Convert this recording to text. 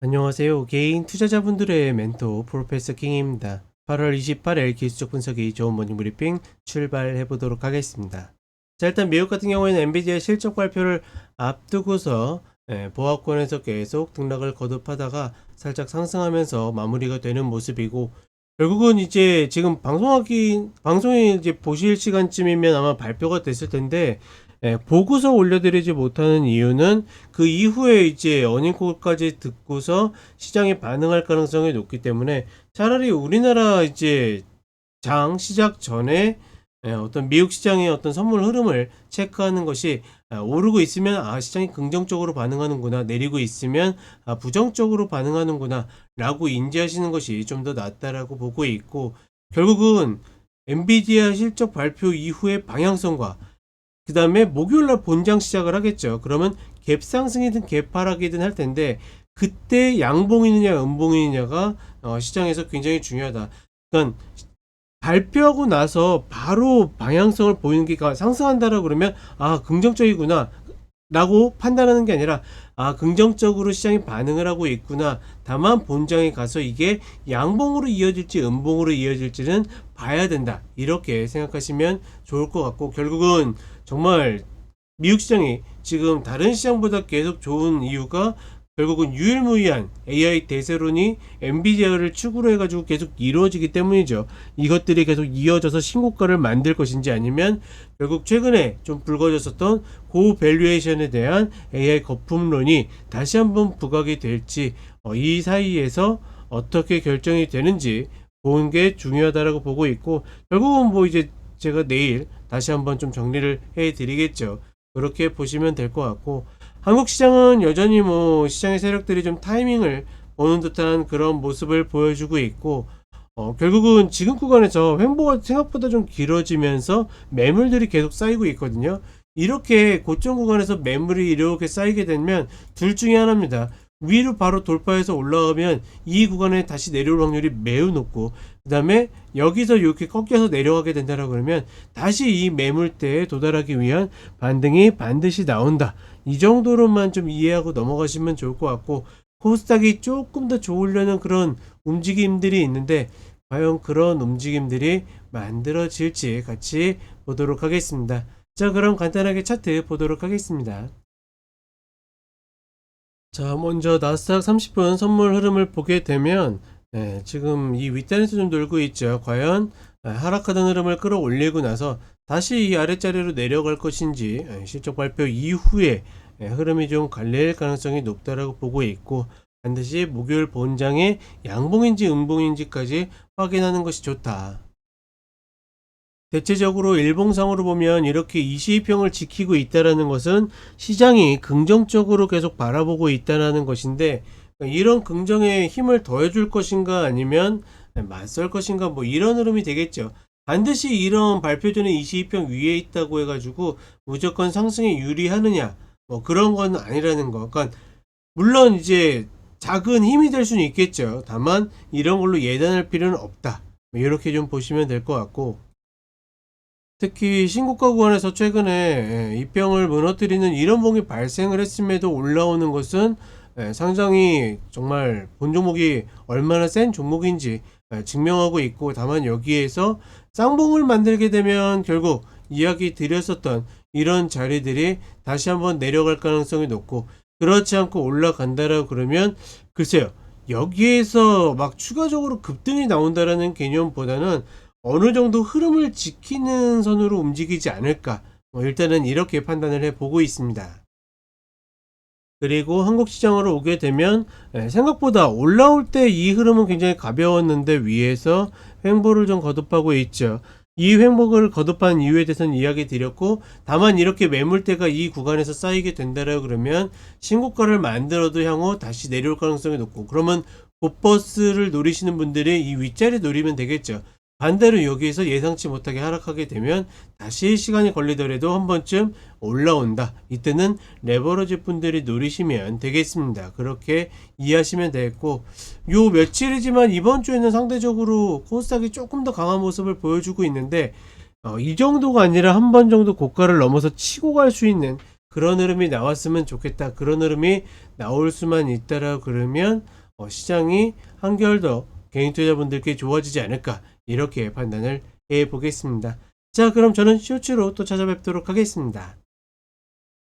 안녕하세요. 개인 투자자분들의 멘토 프로페서 킹입니다. 8월 28일 기술적 분석이 좋은 모닝 브리핑 출발해 보도록 하겠습니다. 자, 일단 미국 같은 경우에는 엔비디아 실적 발표를 앞두고서 보합권에서 계속 등락을 거듭하다가 살짝 상승하면서 마무리가 되는 모습이고, 결국은 이제 지금 방송이 이제 보실 시간쯤이면 아마 발표가 됐을 텐데, 보고서 올려드리지 못하는 이유는 그 이후에 이제 어닝콜까지 듣고서 시장이 반응할 가능성이 높기 때문에 차라리 우리나라 이제 장 시작 전에 어떤 미국 시장의 어떤 선물 흐름을 체크하는 것이, 오르고 있으면 시장이 긍정적으로 반응하는구나, 내리고 있으면 부정적으로 반응하는구나 라고 인지하시는 것이 좀 더 낫다라고 보고 있고, 결국은 엔비디아 실적 발표 이후의 방향성과 그 다음에 목요일날 본장 시작을 하겠죠. 그러면 갭 상승이든 갭 하락이든 할 텐데, 그때 양봉이느냐 음봉이느냐가 시장에서 굉장히 중요하다. 그러니까 발표하고 나서 바로 방향성을 보이는 게, 상승한다라고 그러면 긍정적이구나 라고 판단하는 게 아니라 긍정적으로 시장이 반응을 하고 있구나, 다만 본장에 가서 이게 양봉으로 이어질지 음봉으로 이어질지는 봐야 된다, 이렇게 생각하시면 좋을 것 같고, 결국은 정말 미국 시장이 지금 다른 시장보다 계속 좋은 이유가 결국은 유일무이한 AI 대세론이 엔비디아를 축으로 해가지고 계속 이루어지기 때문이죠. 이것들이 계속 이어져서 신고가를 만들 것인지, 아니면 결국 최근에 좀 불거졌었던 고밸류에이션에 대한 AI 거품론이 다시 한번 부각이 될지, 이 사이에서 어떻게 결정이 되는지 보는 게 중요하다라고 보고 있고, 결국은 뭐 이제 제가 내일 다시 한번 좀 정리를 해 드리겠죠. 그렇게 보시면 될 것 같고, 한국 시장은 여전히 뭐 시장의 세력들이 좀 타이밍을 보는 듯한 그런 모습을 보여주고 있고, 결국은 지금 구간에서 횡보가 생각보다 좀 길어지면서 매물들이 계속 쌓이고 있거든요. 이렇게 고점 구간에서 매물이 이렇게 쌓이게 되면 둘 중에 하나입니다. 위로 바로 돌파해서 올라가면 이 구간에 다시 내려올 확률이 매우 높고, 그 다음에 여기서 이렇게 꺾여서 내려가게 된다라고 그러면 다시 이 매물대에 도달하기 위한 반등이 반드시 나온다, 이 정도로만 좀 이해하고 넘어가시면 좋을 것 같고, 코스닥이 조금 더 좋으려는 그런 움직임들이 있는데, 과연 그런 움직임들이 만들어질지 같이 보도록 하겠습니다. 자, 그럼 간단하게 차트 보도록 하겠습니다. 자, 먼저 나스닥 30분 선물 흐름을 보게 되면, 지금 이 윗단에서 좀 놀고 있죠. 과연 하락하던 흐름을 끌어올리고 나서 다시 이 아랫자리로 내려갈 것인지, 실적 발표 이후에 흐름이 좀 갈릴 가능성이 높다라고 보고 있고, 반드시 목요일 본장의 양봉인지 음봉인지까지 확인하는 것이 좋다. 대체적으로 일봉상으로 보면 이렇게 22평을 지키고 있다는 것은 시장이 긍정적으로 계속 바라보고 있다는 것인데, 이런 긍정에 힘을 더해줄 것인가 아니면 맞설 것인가, 뭐 이런 흐름이 되겠죠. 반드시 이런 발표 전에 22평 위에 있다고 해가지고 무조건 상승에 유리하느냐, 뭐 그런 건 아니라는 거. 그러니까 물론 이제 작은 힘이 될 수는 있겠죠. 다만 이런 걸로 예단할 필요는 없다, 이렇게 좀 보시면 될 것 같고, 특히 신고가 구간에서 최근에 입병을 무너뜨리는 이런 봉이 발생을 했음에도 올라오는 것은 상당히 정말 본 종목이 얼마나 센 종목인지 증명하고 있고, 다만 여기에서 쌍봉을 만들게 되면 결국 이야기 드렸었던 이런 자리들이 다시 한번 내려갈 가능성이 높고, 그렇지 않고 올라간다라고 그러면 글쎄요, 여기에서 막 추가적으로 급등이 나온다라는 개념보다는 어느 정도 흐름을 지키는 선으로 움직이지 않을까, 일단은 이렇게 판단을 해보고 있습니다. 그리고 한국 시장으로 오게 되면 생각보다 올라올 때 이 흐름은 굉장히 가벼웠는데 위에서 횡보를 좀 거듭하고 있죠. 이 횡보를 거듭한 이유에 대해서는 이야기 드렸고, 다만 이렇게 매물대가 이 구간에서 쌓이게 된다라고 그러면 신고가를 만들어도 향후 다시 내려올 가능성이 높고, 그러면 곧버스를 노리시는 분들이 이 윗자리 노리면 되겠죠. 반대로 여기에서 예상치 못하게 하락하게 되면 다시 시간이 걸리더라도 한 번쯤 올라온다, 이때는 레버러지 분들이 노리시면 되겠습니다. 그렇게 이해하시면 되겠고, 요 며칠이지만 이번 주에는 상대적으로 코스닥이 조금 더 강한 모습을 보여주고 있는데, 이 정도가 아니라 한 번 정도 고가를 넘어서 치고 갈 수 있는 그런 흐름이 나왔으면 좋겠다. 그런 흐름이 나올 수만 있다라 그러면 시장이 한결 더 개인 투자자분들께 좋아지지 않을까 이렇게 판단을 해 보겠습니다. 자, 그럼 저는 쇼츠로 또 찾아뵙도록 하겠습니다.